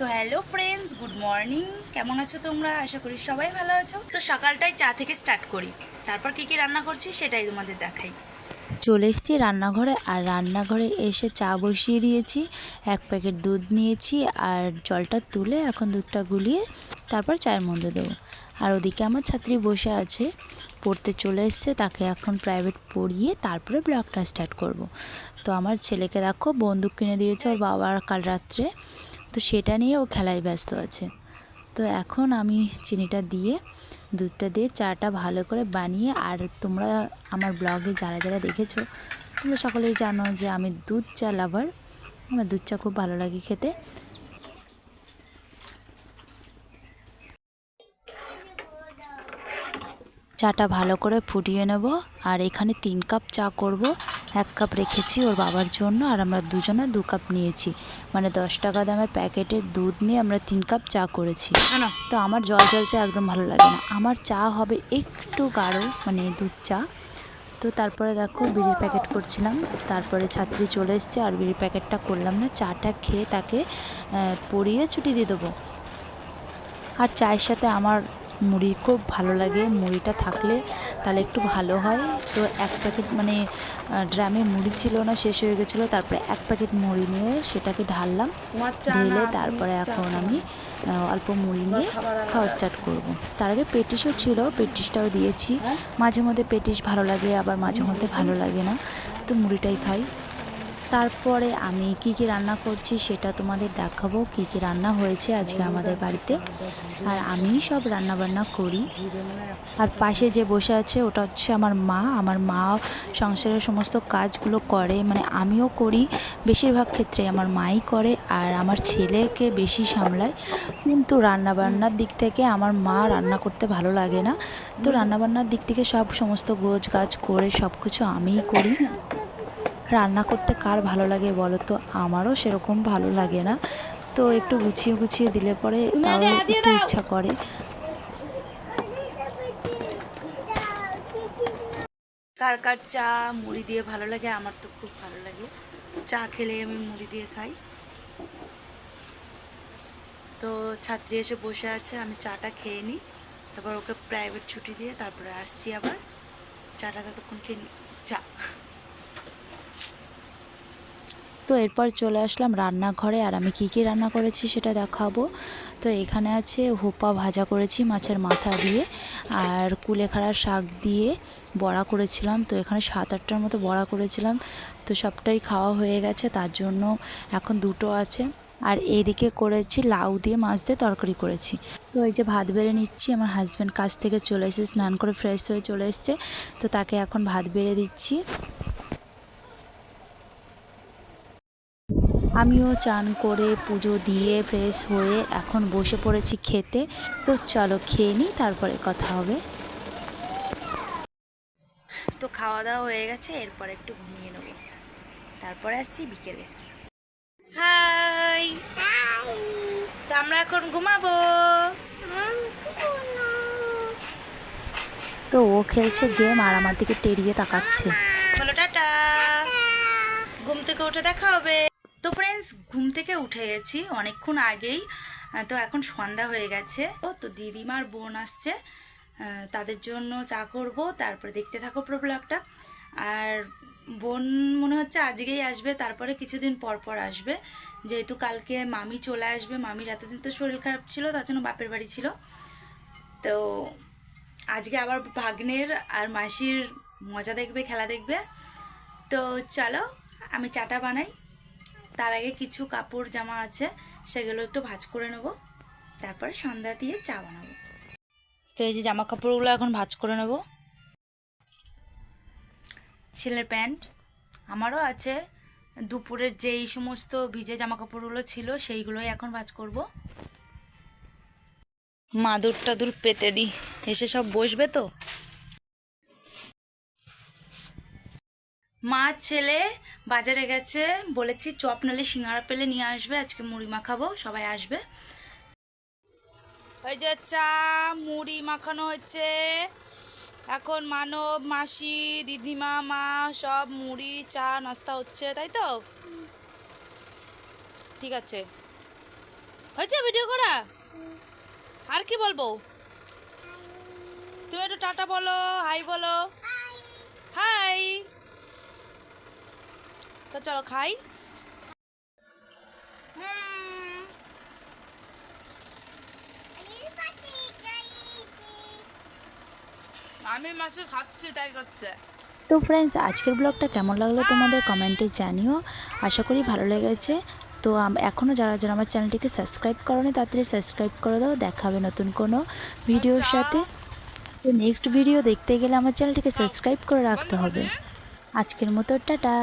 তো hello friends, good morning. কেমন আছো তোমরা? আশা করি সবাই ভালো আছো। তো সকালটাই চা থেকে স্টার্ট করি, তারপর কি কি রান্না করছি সেটাই তোমাদের দেখাই। চলে এসেছি রান্নাঘরে, আর রান্নাঘরে এসে চা বসিয়ে দিয়েছি। 1 প্যাকেট দুধ নিয়েছি, আর জলটা তুলে এখন দুধটা গুলিয়ে তারপর চায়ের মধ্যে দেবো। আর ওদিকে আমার ছাত্রী বসে আছে, পড়তে চলে এসছে। তাকে এখন প্রাইভেট পড়িয়ে তারপরে ব্লগটা স্টার্ট করব। তো আমার ছেলেকে দেখো বন্দুক কিনে দিয়েছে ওর বাবার কাল রাত্রে, তো সেটা নিয়ে ও খেলায় ব্যস্ত আছে। তো এখন আমি চিনিটা দিয়ে দুধটা দিয়ে চাটা ভালো করে বানিয়ে, আর তোমরা আমার ব্লগে যারা যারা দেখেছো তোমরা সকলেই জানো যে আমি দুধ চা লাভার। আমার দুধ চা খুব ভালো লাগে খেতে। চাটা ভালো করে ফুটিয়ে নেব। আর এখানে 3 কাপ চা করব। 1 কাপ রেখেছি ওর বাবার জন্য, আর আমরা দুজনে 2 কাপ নিয়েছি। মানে 10 টাকা দামের প্যাকেটের দুধ নিয়ে আমরা 3 কাপ চা করেছি। তো আমার জল জল চা একদম ভালো লাগে না, আমার চা হবে একটু গাঢ়, মানে দুধ চা। তো তারপরে দেখো বিড়ির প্যাকেট করছিলাম, তারপরে ছাত্রী চলে এসছে আর বিড়ির প্যাকেটটা করলাম না। চাটা খেয়ে তাকে পরিয়ে ছুটি দিয়ে দেবো। আর চায়ের সাথে আমার মুড়ি খুব ভালো লাগে, মুড়িটা থাকলে তাহলে একটু ভালো হয়। তো 1 প্যাকেট মানে ড্রামে মুড়ি ছিল না, শেষ হয়ে গেছিলো। তারপরে 1 প্যাকেট মুড়ি নিয়ে সেটাকে ঢাললাম, ঢেলে তারপরে এখন আমি অল্প মুড়ি নিয়ে খাওয়া স্টার্ট করব। তার আগে পেটিসও ছিল, পেটিসটাও দিয়েছি। মাঝে মধ্যে পেটিস ভালো লাগে, আবার মাঝে মধ্যে ভালো লাগে না, তো মুড়িটাই খাই। তারপরে আমি কি কি রান্না করছি সেটা তোমাদের দেখাবো, কি কি রান্না হয়েছে আজকে আমাদের বাড়িতে। আর আমিই সব রান্না বান্না করি। আর পাশে যে বসে আছে ওটা হচ্ছে আমার মা। আমার মা সংসারের সমস্ত কাজগুলো করে, মানে আমিও করি, বেশিরভাগ ক্ষেত্রে আমার মাই করে, আর আমার ছেলেকে বেশি সামলায়। কিন্তু রান্নাবান্নার দিক থেকে আমার মা রান্না করতে ভালো লাগে না, তো রান্নাবান্নার দিক থেকে সমস্ত গোছ গাছ করে সব কিছু আমিই করি। রান্না করতে কার ভালো লাগে বলো তো? আমারও সেরকম ভালো লাগে না, তো একটু গুছিয়ে গুছিয়ে দিলে পরে তাও একটু ইচ্ছা করে। কার কার চা মুড়ি দিয়ে ভালো লাগে? আমার তো খুব ভালো লাগে, চা খেলে আমি মুড়ি দিয়ে খাই। তো ছাত্রী এসে বসে আছে, আমি চাটা খেয়ে নিই, তারপর ওকে প্রাইভেট ছুটি দিয়ে তারপরে আসছি আবার। চাটা ততক্ষণ খেয়ে নিই। চা। তো এরপর চলে আসলাম রান্নাঘরে, আর আমি কি কি রান্না করেছি সেটা দেখাবো। তো এখানে আছে হোপা ভাজা করেছি মাছের মাথা দিয়ে, আর কুলেখাড়ার শাক দিয়ে বড়া করেছিলাম। তো এখানে 7-8টার মতো বড়া করেছিলাম, তো সবটাই খাওয়া হয়ে গেছে, তার জন্য এখন 2টো আছে। আর এইদিকে করেছি লাউ দিয়ে মাছ দিয়ে তরকারি করেছি। তো এই যে ভাত বেড়ে নিচ্ছি, আমার হাজব্যান্ড কাজ থেকে চলে এসে স্নান করে ফ্রেশ হয়ে চলে এসছে, তো তাকে এখন ভাত বেড়ে দিচ্ছি। আমিও চান করে পুজো দিয়ে ফ্রেশ হয়ে এখন বসে পড়েছি খেতে। তো চলো খেয়ে নিই, তারপরে কথা হবে। তো খাওয়া দাওয়া হয়ে গেছে, এরপর একটু ঘুমিয়ে নেব, তারপরে আসছি বিকেলে। হাই, তো আমরা এখন ঘুমাবো। তো ও খেলছে গেম আর আমার দিকে টেরিয়ে তাকাচ্ছে। বলো টাটা, ঘুম থেকে উঠে দেখা হবে। তো ফ্রেন্ডস, ঘুম থেকে উঠে গেছি অনেকক্ষণ আগেই। তো এখন সন্ধ্যা হয়ে গেছে। তো দিদিমার বোন আসছে, তাদের জন্য চা করব, তারপরে দেখতে থাকো পুরো ব্লগটা। আর বোন মনে হচ্ছে আজকেই আসবে, তারপরে কিছুদিন পর পর আসবে, যেহেতু কালকে মামি চলে আসবে। মামির এতদিন তো শরীর খারাপ ছিল, তার জন্য বাপের বাড়ি ছিল। তো আজকে আবার ভাগ্নের আর মাসির মজা দেখবে, খেলা দেখবে। তো চলো আমি চাটা বানাই, তার আগে কিছু কাপড় জামা আছে সেগুলো একটু ভাঁজ করে নেব, তারপরে সন্ধ্যা দিয়ে চা বানাবো। তো এই যে জামা কাপড়গুলো এখন ভাঁজ করে নেব। ছেলের প্যান্ট আমারও আছে, দুপুরের যেই সমস্ত ভিজে জামা কাপড়গুলো ছিল সেইগুলোই এখন ভাঁজ করব। মাদুর টাদুর পেতে দিই, এসে সব বসবে। তো মা ছেলে বাজারে গেছে, বলেছি চপ নালে সিঙ্গাড়া পেলে নিয়ে আসবে, আজকে মুড়ি মাখাবো, সবাই আসবে। ওই যে চা মুড়ি মাখানো হচ্ছে এখন, মানব মাসি দিদিমা মা সব মুড়ি চা নাস্তা হচ্ছে, তাই তো? ঠিক আছে। হয়েছে ভিডিও করা? আর কি বলবো? তুমি একটু টাটা বলো, হাই বলো। হাই। তো চলো খাই। আমি মাসে খাচ্ছি তাই করছে। তো ফ্রেন্ডস, আজকের ব্লগটা কেমন লাগলো তোমাদের কমেন্টে জানিও। আশা করি ভালো লেগেছে। তো এখনও যারা যারা আমার চ্যানেলটিকে সাবস্ক্রাইব করোনি তাড়াতাড়ি সাবস্ক্রাইব করে দাও। দেখা হবে নতুন কোনো ভিডিওর সাথে। তো নেক্সট ভিডিও দেখতে গেলে আমার চ্যানেলটিকে সাবস্ক্রাইব করে রাখতে হবে। আজকের মতো টাটা।